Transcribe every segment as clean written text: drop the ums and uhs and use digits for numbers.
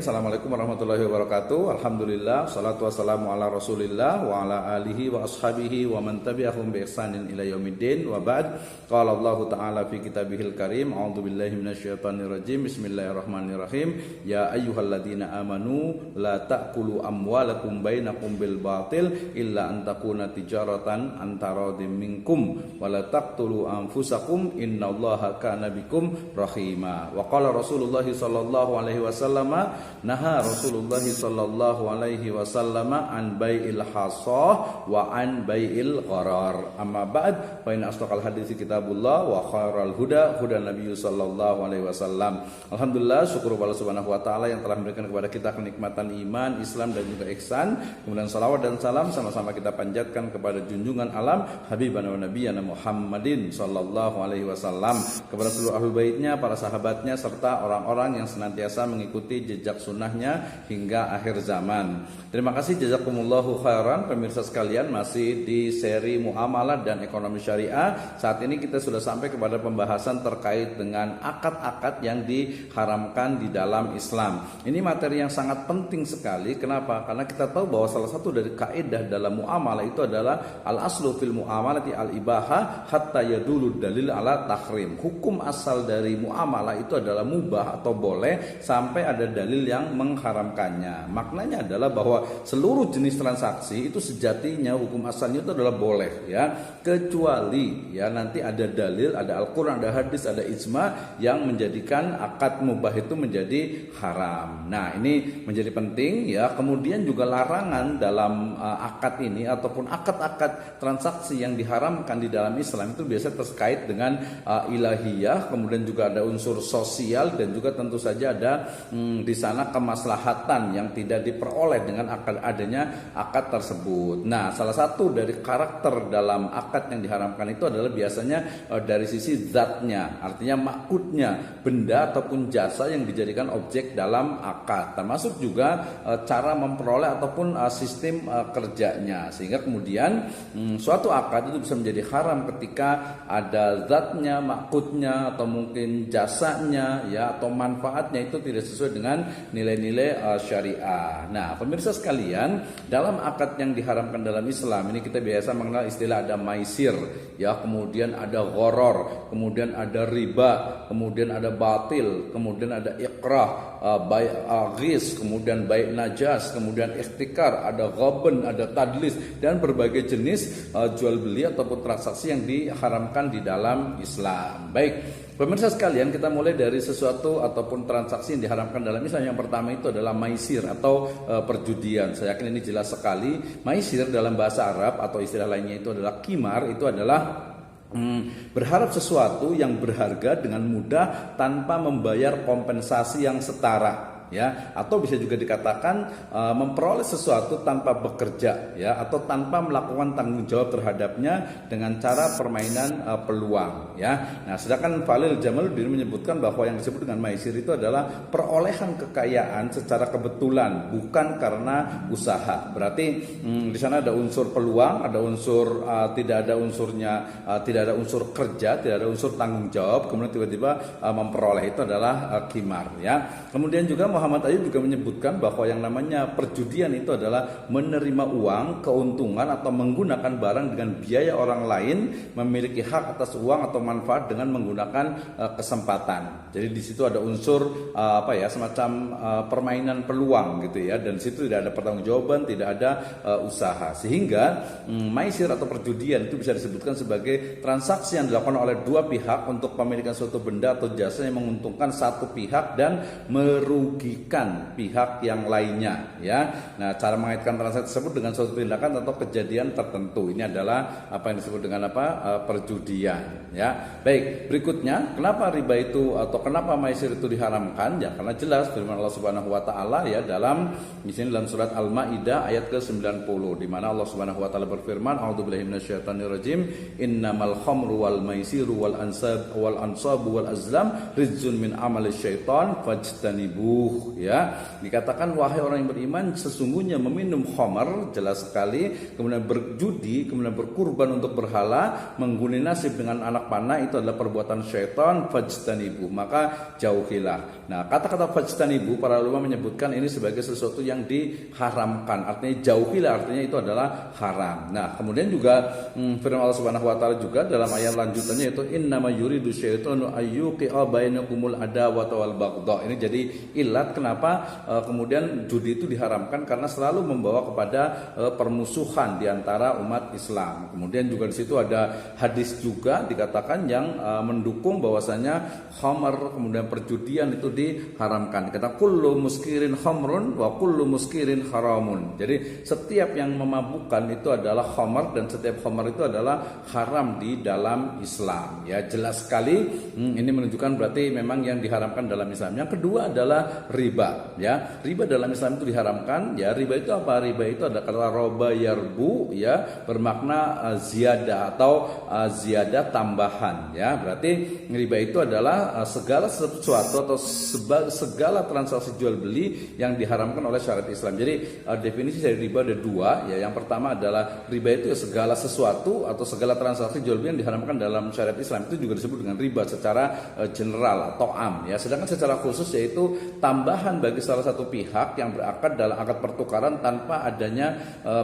Assalamualaikum warahmatullahi wabarakatuh. Alhamdulillah, salatu wassalamu ala Rasulillah wa ala alihi wa ashabihi wa man tabi'ahum bi ihsanin ila yaumiddin. Wa ba'd. Qala Allah Ta'ala fi kitabihil karim, a'udzu billahi minasyaitonir rajim. Bismillahirrahmanirrahim. Ya ayyuhalladzina amanu la ta'kulu amwalakum bainakum bil batil illa an takuna tijaratan antaradim minkum wa la taqtulu anfusakum innallaha kana bikum rahima. Wa qala Rasulullah sallallahu alaihi wasallam, naha Rasulullah sallallahu alaihi wasallam an bai'il hasah wa an bai'il gharar. Amma ba'd, fa inna asdaqal hadits kitabullah wa khairal huda hudan nabiy sallallahu alaihi wasallam. Alhamdulillah, syukur kepada Allah Subhanahu wa taala yang telah memberikan kepada kita kenikmatan iman, Islam dan juga ihsan. Kemudian salawat dan salam sama-sama kita panjatkan kepada junjungan alam habibana wa nabiyana Muhammadin sallallahu alaihi wasallam, kepada seluruh ahlul baitnya, para sahabatnya serta orang-orang yang senantiasa mengikuti jejak sunnahnya hingga akhir zaman. Terima kasih, jazakumullahu khairan. Pemirsa sekalian, masih di seri muamalah dan ekonomi syariah. Saat ini kita sudah sampai kepada pembahasan terkait dengan akad-akad yang diharamkan di dalam Islam. Ini materi yang sangat penting sekali. Kenapa? Karena kita tahu bahwa salah satu dari kaidah dalam muamalah itu adalah al-aslu fil muamalati al-ibaha hatta yadulud dalil ala tahrim. Hukum asal dari muamalah itu adalah mubah atau boleh sampai ada dalil yang mengharamkannya. Maknanya adalah bahwa seluruh jenis transaksi itu sejatinya hukum asalnya itu adalah boleh, ya, kecuali ya nanti ada dalil, ada Al-Qur'an, ada hadis, ada ijma yang menjadikan akad mubah itu menjadi haram. Nah, ini menjadi penting, ya. Kemudian juga larangan dalam akad ini ataupun akad-akad transaksi yang diharamkan di dalam Islam itu biasa terkait dengan ilahiyah, kemudian juga ada unsur sosial dan juga tentu saja ada di sana kemaslahatan yang tidak diperoleh dengan adanya akad tersebut. Nah, salah satu dari karakter dalam akad yang diharamkan itu adalah biasanya dari sisi zatnya, artinya makutnya, benda ataupun jasa yang dijadikan objek dalam akad, termasuk juga cara memperoleh ataupun sistem kerjanya, sehingga kemudian suatu akad itu bisa menjadi haram ketika ada zatnya, makutnya, atau mungkin jasanya, ya, atau manfaatnya itu tidak sesuai dengan nilai-nilai syariah. Nah, pemirsa sekalian, dalam akad yang diharamkan dalam Islam ini kita biasa mengenal istilah ada maisir, ya, kemudian ada gharar, kemudian ada riba, kemudian ada batil, kemudian ada ikrah, bai' ghis, kemudian bai' najas, kemudian ikhtikar, ada ghaban, ada tadlis, dan berbagai jenis jual beli ataupun transaksi yang diharamkan di dalam Islam. Baik, pemirsa sekalian, kita mulai dari sesuatu ataupun transaksi yang diharamkan dalam Islam. Yang pertama itu adalah maisir atau perjudian. Saya yakin ini jelas sekali. Maisir dalam bahasa Arab atau istilah lainnya itu adalah kimar, itu adalah berharap sesuatu yang berharga dengan mudah tanpa membayar kompensasi yang setara, ya, atau bisa juga dikatakan memperoleh sesuatu tanpa bekerja, ya, atau tanpa melakukan tanggung jawab terhadapnya dengan cara permainan peluang, ya. Nah, sedangkan Falil Jamaluddin menyebutkan bahwa yang disebut dengan maisir itu adalah perolehan kekayaan secara kebetulan, bukan karena usaha. Berarti di sana ada unsur peluang, ada unsur tidak ada unsurnya, tidak ada unsur kerja, tidak ada unsur tanggung jawab, kemudian tiba-tiba memperoleh, itu adalah kimar, ya. Kemudian juga Muhammad Ayyub juga menyebutkan bahwa yang namanya perjudian itu adalah menerima uang, keuntungan, atau menggunakan barang dengan biaya orang lain, memiliki hak atas uang atau manfaat dengan menggunakan kesempatan. Jadi di situ ada unsur semacam permainan peluang gitu, ya, dan di situ tidak ada pertanggungjawaban, tidak ada usaha. Sehingga maisir atau perjudian itu bisa disebutkan sebagai transaksi yang dilakukan oleh dua pihak untuk pemilikan suatu benda atau jasa yang menguntungkan satu pihak dan merugikan pihak yang lainnya, ya. Nah, cara mengaitkan transaksi tersebut dengan suatu tindakan atau kejadian tertentu, ini adalah apa yang disebut dengan perjudian, ya. Baik, berikutnya, kenapa riba itu atau kenapa maisir itu diharamkan? Ya, karena jelas firman Allah Subhanahu wa taala, ya, dalam di sini dalam surat Al-Maidah ayat ke-90, di mana Allah Subhanahu wa taala berfirman, a'udzubillahi minasyaitonirrajim, innamal khamru wal maisiru wal ansabu wal azlam rizqun min amali syaitan fajtanibuh. tubuh ya. Dikatakan wahai orang yang beriman, sesungguhnya meminum khamar jelas sekali, kemudian berjudi, kemudian berkurban untuk berhala, mengguni nasib dengan anak panah itu adalah perbuatan syaitan, fajtanibu, maka jauhilah. Nah, kata-kata fajtanibu para ulama menyebutkan ini sebagai sesuatu yang diharamkan, artinya jauhilah, artinya itu adalah haram. Nah, kemudian juga firman Allah Subhanahu wa taala juga dalam ayat lanjutannya itu innama yuridu syaitanu ayyuqi'a bainakumul adawata wal baghdha. Ini jadi ilat kenapa kemudian judi itu diharamkan, karena selalu membawa kepada permusuhan di antara umat Islam. Kemudian juga di situ ada hadis juga dikatakan yang mendukung bahwasanya khamar kemudian perjudian itu diharamkan. Kata kullu muskirin khamrun wa kullu muskirin haramun. Jadi setiap yang memabukkan itu adalah khamar dan setiap khamar itu adalah haram di dalam Islam. Ya, jelas sekali ini menunjukkan berarti memang yang diharamkan dalam Islam. Yang kedua adalah riba. Ya, riba dalam Islam itu diharamkan. Ya, riba itu apa? Riba itu ada kata roba yarbu, ya, bermakna ziyadah atau ziyadah tambahan. Ya, berarti riba itu adalah segala sesuatu atau segala transaksi jual beli yang diharamkan oleh syariat Islam. Jadi definisi dari riba ada dua. Ya, yang pertama adalah riba itu ya segala sesuatu atau segala transaksi jual beli yang diharamkan dalam syariat Islam, itu juga disebut dengan riba secara general atau am. Ya, sedangkan secara khusus yaitu tambahan bagi salah satu pihak yang berakad dalam akad pertukaran tanpa adanya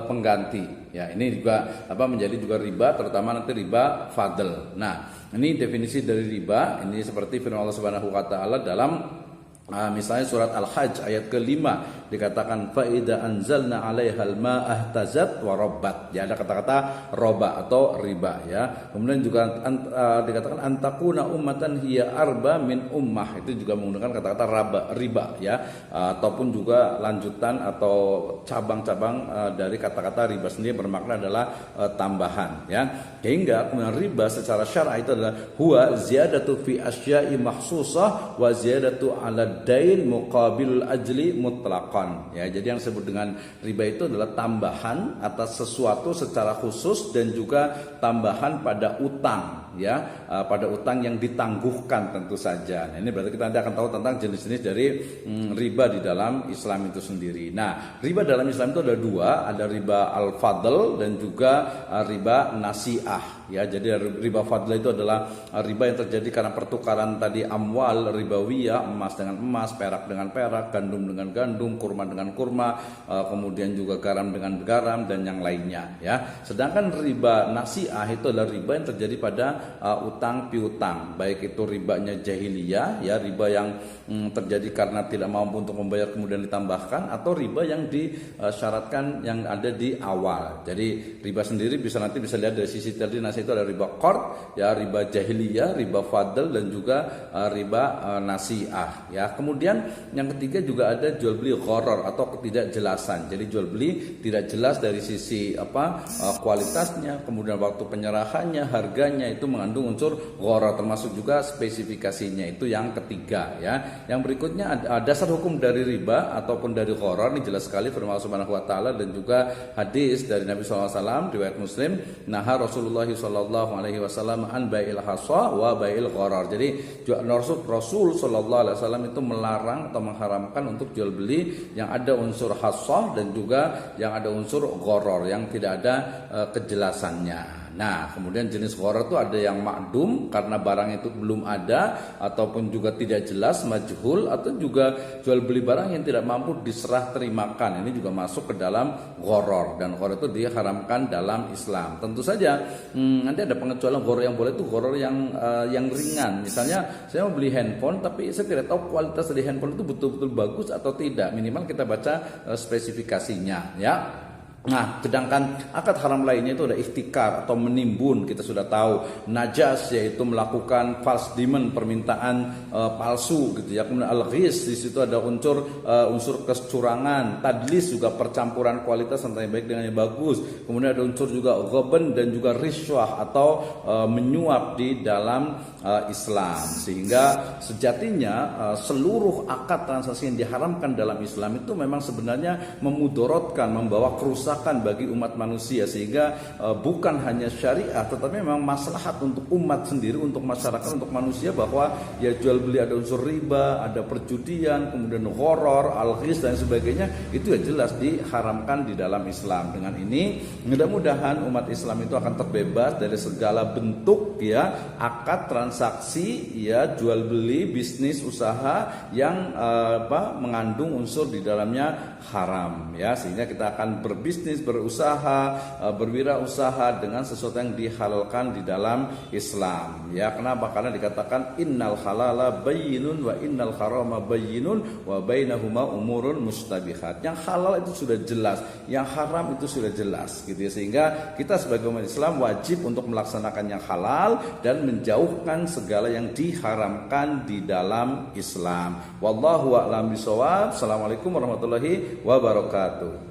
pengganti. Ya, ini juga menjadi juga riba, terutama nanti riba fadl. Nah, ini definisi dari riba. Ini seperti firman Allah Subhanahu wa taala dalam misalnya surat Al-Hajj ayat ke-5 dikatakan fa idza anzalna 'alaihal ma'a ihtazat wa rabbat. Ya, ada kata-kata roba atau riba ya. Kemudian juga dikatakan antakuna ummatan hiya arba min ummah. Itu juga menggunakan kata-kata riba ya. Ataupun juga lanjutan atau cabang-cabang dari kata-kata riba sendiri bermakna adalah tambahan ya. Sehingga kemudian riba secara syar'i itu adalah huwa ziyadatu fi asya'i mahsusah wa ziyadatu 'ala dain muqabilul ajli mutlaqan. Ya, jadi yang disebut dengan riba itu adalah tambahan atas sesuatu secara khusus dan juga tambahan pada utang ya, pada utang yang ditangguhkan tentu saja. Nah, ini berarti kita nanti akan tahu tentang jenis-jenis dari riba di dalam Islam itu sendiri. Nah, riba dalam Islam itu ada dua, ada riba al-fadl dan juga riba nasi'ah. Ya, jadi riba fadl itu adalah riba yang terjadi karena pertukaran tadi amwal ribawiyah, emas dengan emas, perak dengan perak, gandum dengan gandum, kurma dengan kurma, kemudian juga garam dengan garam dan yang lainnya ya. Sedangkan riba nasi'ah itu adalah riba yang terjadi pada utang piutang, baik itu ribanya jahiliyah ya, riba yang terjadi karena tidak mampu untuk membayar kemudian ditambahkan, atau riba yang disyaratkan yang ada di awal. Jadi riba sendiri bisa lihat dari sisi tadi nasi itu ada riba qard ya, riba jahiliyah, riba fadl dan juga riba nasi'ah ya. Kemudian yang ketiga juga ada jual beli gharar atau ketidakjelasan. Jadi jual beli tidak jelas dari sisi kualitasnya, kemudian waktu penyerahannya, harganya itu mengandung unsur gharar, termasuk juga spesifikasinya. Itu yang ketiga ya. Yang berikutnya dasar hukum dari riba ataupun dari gharar ini jelas sekali firman Allah Subhanahu wa taala dan juga hadis dari Nabi SAW riwayat Muslim, naha Rasulullah sallallahu alaihi wasallam an bai'il hasa wa bai'il gharar. Jadi Rasul sallallahu alaihi wasallam itu melarang atau mengharamkan untuk jual beli yang ada unsur hasa dan juga yang ada unsur gharar yang tidak ada kejelasannya. Nah, kemudian jenis gharar itu ada yang ma'dum karena barang itu belum ada, ataupun juga tidak jelas, majhul, atau juga jual beli barang yang tidak mampu diserah terimakan. Ini juga masuk ke dalam gharar, dan gharar itu diharamkan dalam Islam. Tentu saja nanti ada pengecualian gharar yang boleh itu gharar yang ringan. Misalnya saya mau beli handphone tapi saya tidak tahu kualitas dari handphone itu betul-betul bagus atau tidak. Minimal kita baca spesifikasinya ya. Nah, sedangkan akad haram lainnya itu ada ihtikar atau menimbun. Kita sudah tahu najas yaitu melakukan false demand, permintaan palsu gitu ya. Kemudian al-ghis, di situ ada unsur kecurangan. Tadlis juga percampuran kualitas antara yang baik dengan yang bagus. Kemudian ada unsur juga ghaban dan juga risyah atau menyuap di dalam Islam. Sehingga sejatinya transaksi yang diharamkan dalam Islam itu memang sebenarnya memudorotkan, membawa kerusakan kerusakan bagi umat manusia, sehingga bukan hanya syariah tetapi memang maslahat untuk umat sendiri, untuk masyarakat, untuk manusia, bahwa ya jual beli ada unsur riba, ada perjudian, kemudian gharar, al-ghis dan sebagainya, itu ya jelas diharamkan di dalam Islam. Dengan ini mudah-mudahan umat Islam itu akan terbebas dari segala bentuk ya akad transaksi ya jual beli, bisnis, usaha yang mengandung unsur di dalamnya haram ya, sehingga kita akan berbisnis, berusaha, berwirausaha dengan sesuatu yang dihalalkan di dalam Islam ya. Kenapa? Karena dikatakan innal halala bayyinun wa innal harama bayyinun wa bainahuma umurun mustabihat. Yang halal itu sudah jelas, yang haram itu sudah jelas gitu ya, sehingga kita sebagai umat Islam wajib untuk melaksanakan yang halal dan menjauhkan segala yang diharamkan di dalam Islam. Wallahu a'lam bishawab. Assalamualaikum warahmatullahi wabarakatuh.